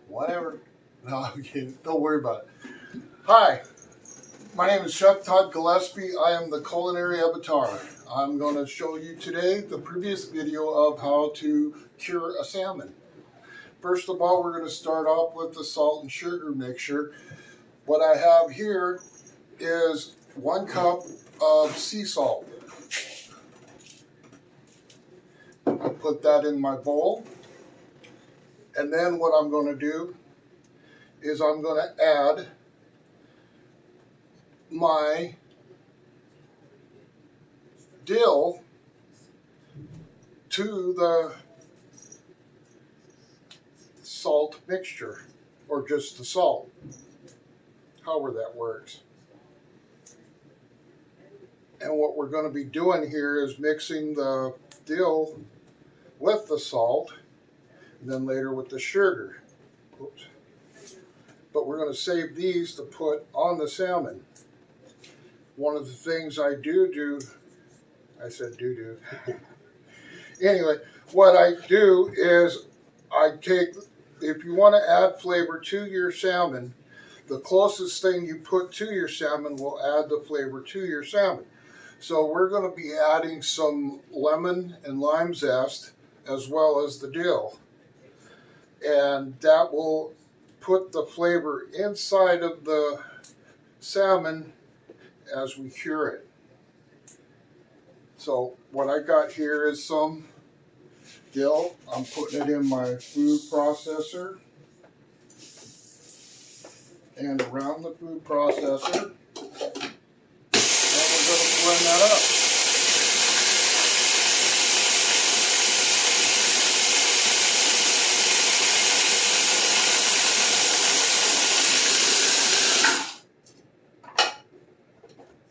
Whatever. No, I'm kidding. Don't worry about it. Hi, my name is Chef Todd Gillespie. I am the culinary avatar. I'm going to show you today the previous video of how to cure a salmon. First of all, we're going to start off with the salt and sugar mixture. What I have here is 1 cup of sea salt. I put that in my bowl. And then what I'm going to do is I'm going to add my dill to the salt mixture, or just the salt, however that works. And what we're going to be doing here is mixing the dill with the salt, and then later with the sugar. Oops. But we're going to save these to put on the salmon. One of the things I do, I said do. Anyway, what I do is I take, if you want to add flavor to your salmon, the closest thing you put to your salmon will add the flavor to your salmon. So we're going to be adding some lemon and lime zest as well as the dill. And that will put the flavor inside of the salmon as we cure it. So what I got here is some dill. I'm putting it in my food processor and around the food processor, and we're going to blend that up.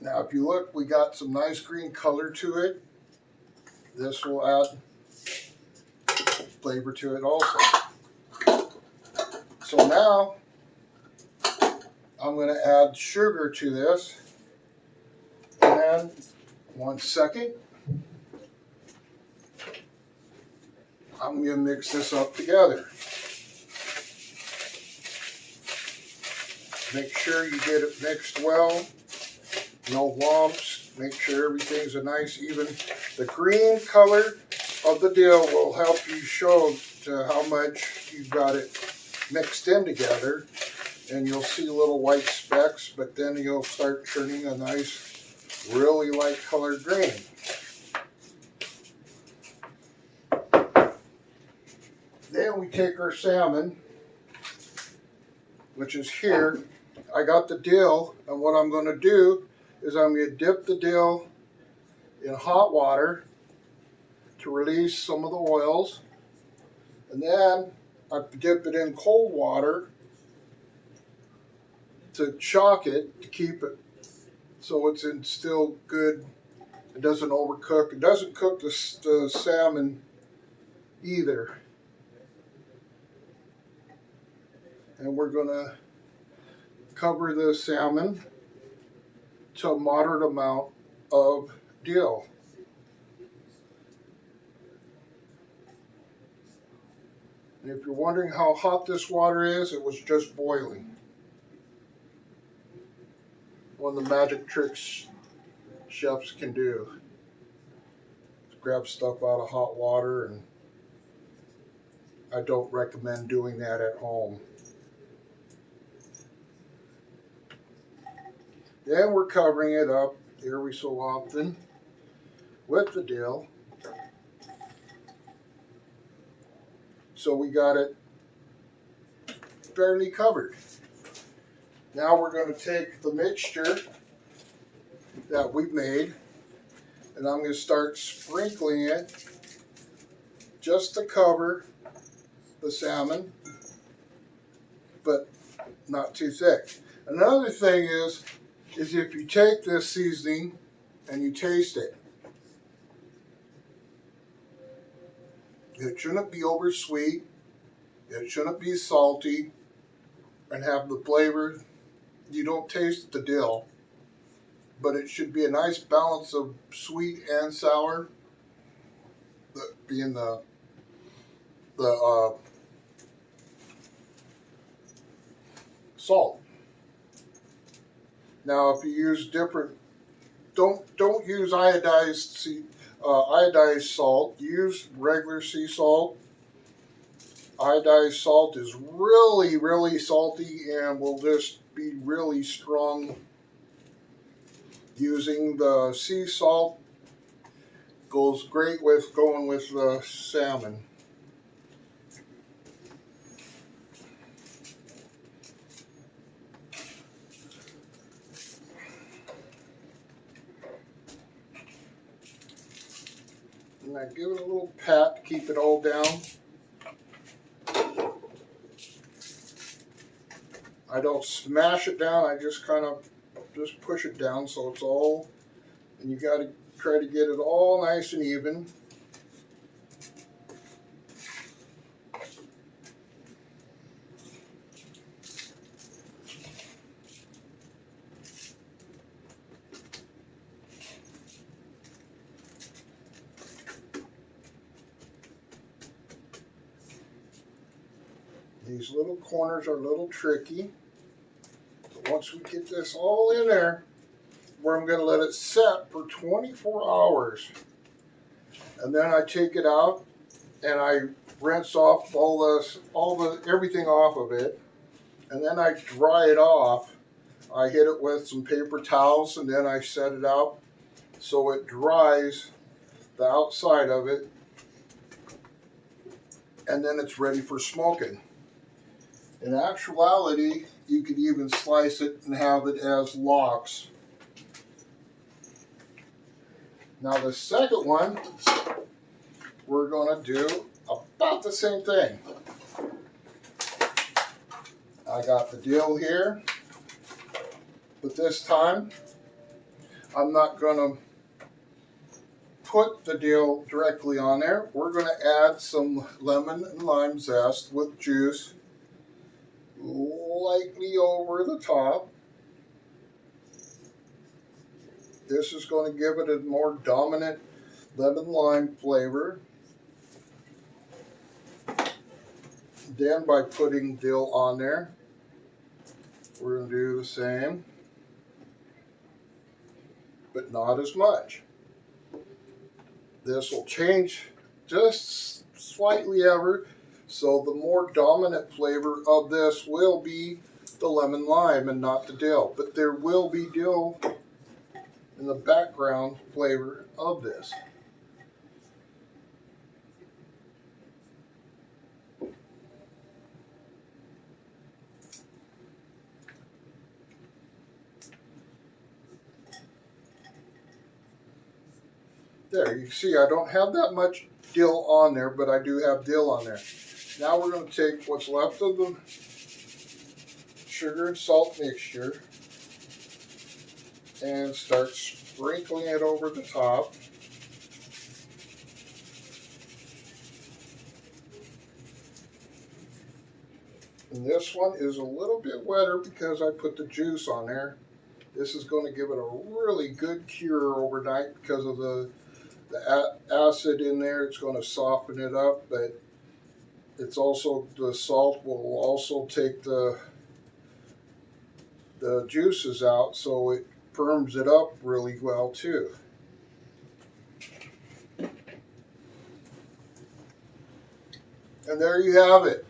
Now if you look, we got some nice green color to it. This will add flavor to it also. So now I'm going to add sugar to this, and 1 second, I'm going to mix this up together. Make sure you get it mixed well, no lumps, make sure everything's a nice even. The green color of the dill will help you show how much you've got it mixed in together, and you'll see little white specks, but then you'll start turning a nice, really light colored green. Then we take our salmon, which is here. I got the dill, and what I'm going to do is I'm going to dip the dill in hot water to release some of the oils, and then I dip it in cold water to shock it, to keep it so it's in still good. It doesn't overcook. It doesn't cook the salmon either. And we're going to cover the salmon to a moderate amount of dill. And if you're wondering how hot this water is, it was just boiling. One of the magic tricks chefs can do is grab stuff out of hot water, and I don't recommend doing that at home. Then we're covering it up every so often with the dill. So we got it fairly covered. Now we're going to take the mixture that we've made, and I'm going to start sprinkling it just to cover the salmon, but not too thick. Another thing is if you take this seasoning and you taste it, it shouldn't be over sweet, it shouldn't be salty, and have the flavor. You don't taste the dill, but it should be a nice balance of sweet and sour, being the salt. Now, if you use different, don't use iodized salt. Use regular sea salt. Iodized salt is really salty and will just be really strong. Using the sea salt goes great with going with the salmon. And I give it a little pat to keep it all down. I don't smash it down, I just kind of just push it down so it's all, and you got to try to get it all nice and even. These little corners are a little tricky. But once we get this all in there, where I'm going to let it set for 24 hours. And then I take it out and I rinse off everything off of it. And then I dry it off. I hit it with some paper towels and then I set it out so it dries the outside of it. And then it's ready for smoking. In actuality, you could even slice it and have it as lox. Now the second one, we're going to do about the same thing. I got the dill here, but this time I'm not going to put the dill directly on there. We're going to add some lemon and lime zest with juice lightly over the top. This is going to give it a more dominant lemon lime flavor. Then by putting dill on there, we're going to do the same, but not as much. This will change just slightly ever, so the more dominant flavor of this will be the lemon lime and not the dill. But there will be dill in the background flavor of this. There, you see I don't have that much dill on there, but I do have dill on there. Now we're going to take what's left of the sugar and salt mixture and start sprinkling it over the top. And this one is a little bit wetter because I put the juice on there. This is going to give it a really good cure overnight because of the acid in there. It's going to soften it up, but it's also, the salt will also take the juices out, so it firms it up really well too. And there you have it.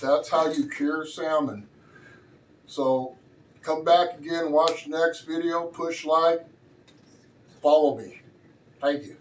That's how you cure salmon. So come back again, watch the next video, push like, follow me. Thank you.